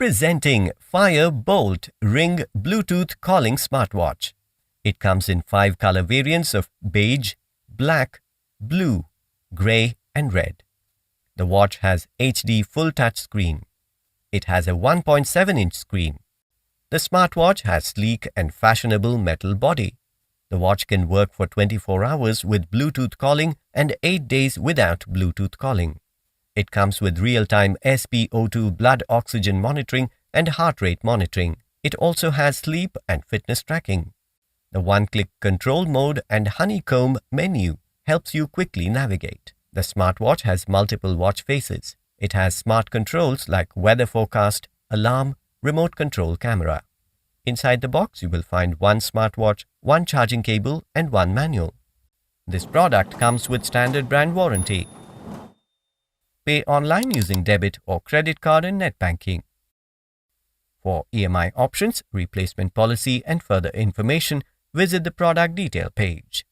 Presenting Fire-Boltt Ring Bluetooth Calling Smartwatch. It comes in 5 color variants of beige, black, blue, grey and red. The watch has HD full touch screen. It has a 1.7-inch screen. The smartwatch has sleek and fashionable metal body. The watch can work for 24 hours with Bluetooth calling and 8 days without Bluetooth calling. It comes with real-time SPo2 blood oxygen monitoring and heart rate monitoring. It also has sleep and fitness tracking. The one-click control mode and honeycomb menu helps you quickly navigate. The smartwatch has multiple watch faces. It has smart controls like weather forecast, alarm, remote control camera. Inside the box, you will find one smartwatch, one charging cable and one manual. This product comes with standard brand warranty. Pay online using debit or credit card and net banking. For EMI options, replacement policy and further information, visit the product detail page.